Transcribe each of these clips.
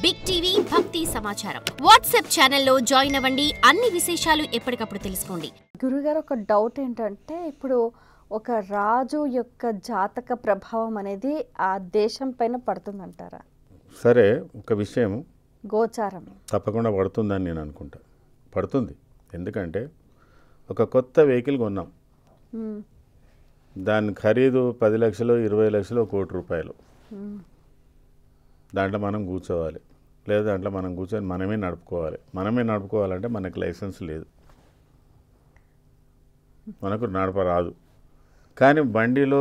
Big TV భక్తి సమాచారం WhatsApp ఛానల్లో జాయిన్ అవ్వండి. అన్ని విశేషాలు ఎప్పటికప్పుడు తెలుసుకోండి. గురుగారు, ఒక డౌట్ ఏంటంటే, ఇప్పుడు ఒక రాజు యొక్క జాతక ప్రభావం అనేది ఆ దేశం పైన పడుతుందంటారా? సరే, ఒక విషయం గోచారం తప్పకుండా పడుతుందని నేను అనుకుంటా. పడుతుంది. ఎందుకంటే ఒక కొత్త వెహికల్ కొన్నాం, దాని ఖరీదు 10 లక్షలు 20 లక్షలు ₹1 కోటి. దాంట్లో మనం కూర్చోవాలి, లేదా దాంట్లో మనం కూర్చొని మనమే నడుపుకోవాలంటే మనకు లైసెన్స్ లేదు, మనకు నడపరాదు. కానీ బండిలో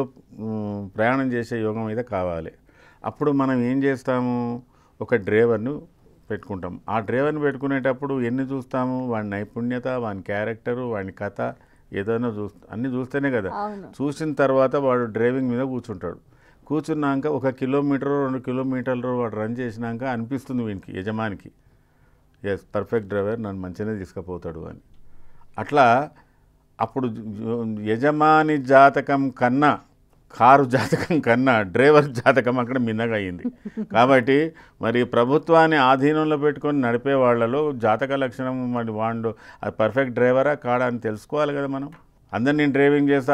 ప్రయాణం చేసే యోగం అయితే కావాలి. అప్పుడు మనం ఏం చేస్తాము, ఒక డ్రైవర్ను పెట్టుకుంటాం. ఆ డ్రైవర్ని పెట్టుకునేటప్పుడు ఎన్ని చూస్తాము, వాడి నైపుణ్యత, వాని క్యారెక్టరు, వాని కథ, ఏదైనా అన్నీ చూస్తేనే కదా. చూసిన తర్వాత వాడు డ్రైవింగ్ మీద కూర్చుంటాడు. కూర్చున్నాక 1 కిలోమీటర్ 2 కిలోమీటర్లు వాడు రన్ చేసినాక అనిపిస్తుంది వీనికి, యజమానికి, ఎస్ పర్ఫెక్ట్ డ్రైవర్, నన్ను మంచిగానే తీసుకుపోతాడు అని. అట్లా అప్పుడు యజమాని జాతకం కన్నా, కారు జాతకం కన్నా డ్రైవర్ జాతకం అక్కడ మిన్నగా అయింది. కాబట్టి మరి ప్రభుత్వాన్ని ఆధీనంలో పెట్టుకొని నడిపే వాళ్ళలో జాతక లక్షణం మరి వాడు అది పర్ఫెక్ట్ డ్రైవరా కాడా అని తెలుసుకోవాలి కదా మనం. అందరు నేను డ్రైవింగ్ చేస్తా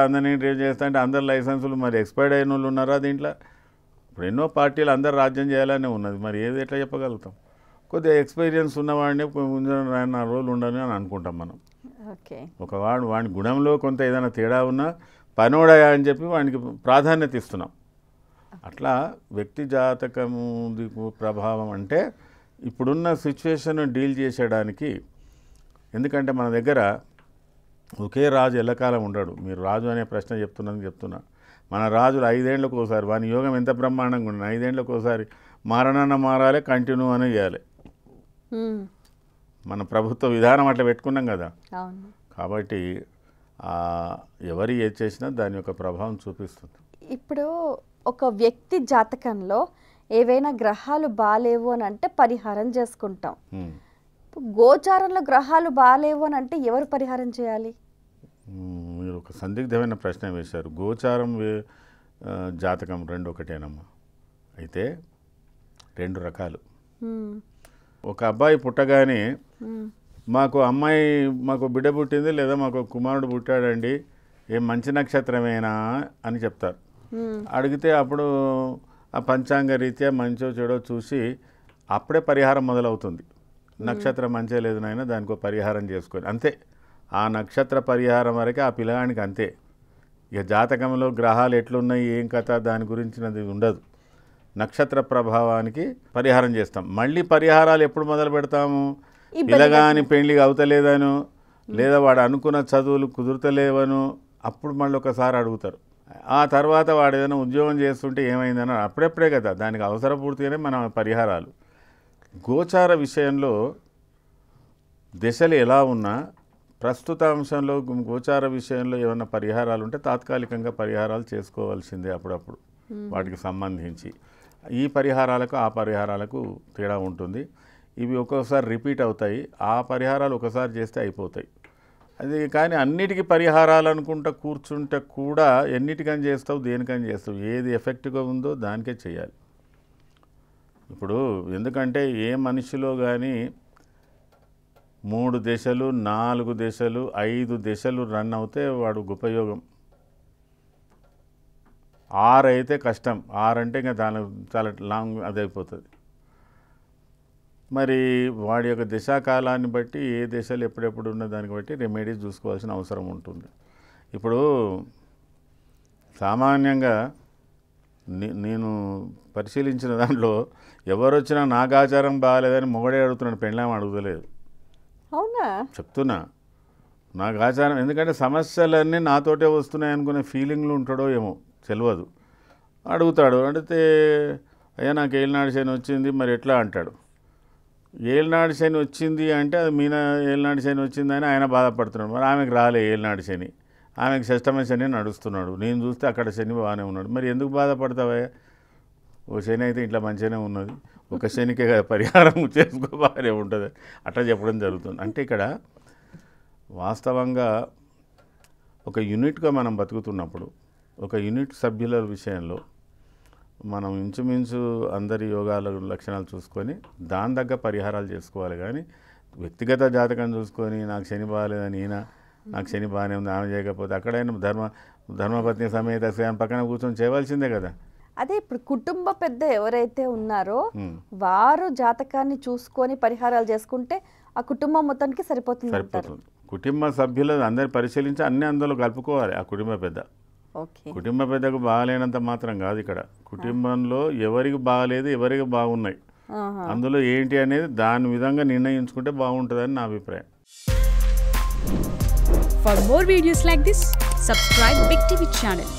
అంటే అందరు లైసెన్సులు మరి ఎక్స్పైర్డ్ అయిన వాళ్ళు ఉన్నారా దీంట్లో? ఇప్పుడు ఎన్నో పార్టీలు అందరు రాజ్యం చేయాలనే ఉన్నది, మరి ఏది ఎట్లా చెప్పగలుగుతాం? కొద్దిగా ఎక్స్పీరియన్స్ ఉన్నవాడిని 4 రోజులు ఉండని అని అనుకుంటాం మనం. వాడి గుణంలో కొంత ఏదైనా తేడా ఉన్నా పనోడయా అని చెప్పి వాడికి ప్రాధాన్యత ఇస్తున్నాం. అట్లా వ్యక్తి జాతకము ప్రభావం అంటే ఇప్పుడున్న సిచ్యువేషన్ డీల్ చేసేయడానికి. ఎందుకంటే మన దగ్గర ఒకే రాజు ఎల్లకాలం ఉండడు. మీరు రాజు అనే ప్రశ్న చెప్తున్నా. మన రాజులు 5 ఏళ్ళకు ఒకసారి, వాని యోగం ఎంత బ్రహ్మాండంగా ఉండదు, 5 ఏళ్ళకు ఒకసారి మారాలి, కంటిన్యూ అని చేయాలి. మన ప్రభుత్వ విధానం అట్లా పెట్టుకున్నాం కదా. కాబట్టి ఎవరు ఏది చేసినా దాని యొక్క ప్రభావం చూపిస్తుంది. ఇప్పుడు ఒక వ్యక్తి జాతకంలో ఏవైనా గ్రహాలు బాలేవు అని అంటే పరిహారం చేసుకుంటాం. గోచారంలో గ్రహాలు బాలేవు అని అంటే ఎవరు పరిహారం చేయాలి? మీరు ఒక సందిగ్ధమైన ప్రశ్న వేశారు. గోచారం జాతకం 2 ఒకటేనమ్మా. అయితే 2 రకాలు. ఒక అబ్బాయి పుట్టగానే మాకు బిడ్డ పుట్టింది లేదా మాకు కుమారుడు పుట్టాడండి, ఏం మంచి నక్షత్రమేనా అని చెప్తారు. అడిగితే అప్పుడు ఆ పంచాంగ రీత్యా మంచో చెడో చూసి అప్పుడే పరిహారం మొదలవుతుంది. నక్షత్రం మంచిగా లేదు నాయన, దానికి పరిహారం చేసుకొని అంతే. ఆ నక్షత్ర పరిహారం వరకే ఆ పిల్లగానికి అంతే. ఇక జాతకంలో గ్రహాలు ఎట్లున్నాయి ఏం కథ దాని గురించినది ఉండదు. నక్షత్ర ప్రభావానికి పరిహారం చేస్తాం. మళ్ళీ పరిహారాలు ఎప్పుడు మొదలు పెడతాము, పిల్లగాని పెళ్లి అవుతలేదను, లేదా వాడు అనుకున్న చదువులు కుదురుతలేవను, అప్పుడు మళ్ళీ ఒకసారి అడుగుతారు. ఆ తర్వాత వాడు ఏదైనా ఉద్యోగం చేస్తుంటే ఏమైందని అప్పుడప్పుడే కదా, దానికి అవసర పూర్తిగానే మన పరిహారాలు. గోచార విషయంలో దశలు ఎలా ఉన్నా ప్రస్తుత అంశంలో గోచార విషయంలో ఏమైనా పరిహారాలు ఉంటే తాత్కాలికంగా పరిహారాలు చేసుకోవాల్సిందే అప్పుడప్పుడు వాటికి సంబంధించి. ఈ పరిహారాలకు ఆ పరిహారాలకు తేడా ఉంటుంది. ఇవి ఒక్కోసారి రిపీట్ అవుతాయి. ఆ పరిహారాలు ఒకసారి చేస్తే అయిపోతాయి. అది కానీ అన్నిటికీ పరిహారాలు అనుకుంటా కూర్చుంటే కూడా ఎన్నిటికని చేస్తావు, దేనికని చేస్తావు, ఏది ఎఫెక్ట్గా ఉందో దానికే చేయాలి. ఇప్పుడు ఎందుకంటే ఏ మనిషిలో కానీ 3 దశలు 4 దశలు 5 దశలు రన్ అవుతే వాడు ఉపయోగం. 6 అయితే కష్టం. 6 అంటే ఇంకా చాలా లాంగ్ అది అయిపోతుంది. మరి వాడి యొక్క దశాకాలాన్ని బట్టి ఏ దశలు ఎప్పుడెప్పుడు ఉన్న దాన్ని బట్టి రెమెడీస్ చూసుకోవాల్సిన అవసరం ఉంటుంది. ఇప్పుడు సామాన్యంగా నేను పరిశీలించిన దాంట్లో ఎవరు వచ్చినా నాకు ఆచారం బాగాలేదని మొగడే అడుగుతున్నాడు, పెళ్ళాం అడుగుతలేదు. అవునా? చెప్తున్నా, నాకు ఆచారం, ఎందుకంటే సమస్యలన్నీ నాతోటే వస్తున్నాయి అనుకునే ఫీలింగ్లు ఉంటాడో ఏమో తెలియదు. అడుగుతాడు, అడిగితే అయ్యా నాకు ఏలినాడు శని వచ్చింది మరి ఎట్లా అంటాడు. ఏలినాడు శని వచ్చింది అంటే అది ఏలినాడు శని వచ్చిందని ఆయన బాధపడుతున్నాడు. మరి ఆమెకు రాలే ఏలినాడు శని, ఆమెకు షష్టమ శని నడుస్తున్నాడు. నేను చూస్తే అక్కడ శని బాగానే ఉన్నాడు. మరి ఎందుకు బాధపడతావా? ఓ శని అయితే ఇట్లా మంచిగానే ఉన్నది, ఒక శనికే కదా పరిహారం చేసుకో బాగానే ఉంటుంది అట్లా చెప్పడం జరుగుతుంది. అంటే ఇక్కడ వాస్తవంగా ఒక యూనిట్గా మనం బతుకుతున్నప్పుడు ఒక యూనిట్ సభ్యుల విషయంలో మనం ఇంచుమించు అందరి యోగాల లక్షణాలు చూసుకొని దాని దగ్గర పరిహారాలు చేసుకోవాలి. కానీ వ్యక్తిగత జాతకం చూసుకొని నాకు శని బాగాలేదని ఈయన నాకు శని బాగానే ఉంది ఆమె చేయకపోతే అక్కడైనా ధర్మపత్ని సమేత శ్రేయం పక్కన కూర్చొని చేయవలసిందే కదా. అదే ఇప్పుడు కుటుంబ పెద్ద ఎవరైతే ఉన్నారో వారు జాతకాన్ని చూసుకొని పరిహారాలు చేసుకుంటే ఆ కుటుంబం మొత్తానికి సరిపోతుంది. కుటుంబ సభ్యులు అందరు పరిశీలించి అన్ని అందులో కలుపుకోవాలి. ఆ కుటుంబ పెద్ద కుటుంబ పెద్దకు బాగాలేనంత మాత్రం కాదు, ఇక్కడ కుటుంబంలో ఎవరికి బాగాలేదు ఎవరికి బాగున్నాయి అందులో ఏంటి అనేది దాని విధంగా నిర్ణయించుకుంటే బాగుంటుందని నా అభిప్రాయం. For more videos like this, subscribe Big TV channel.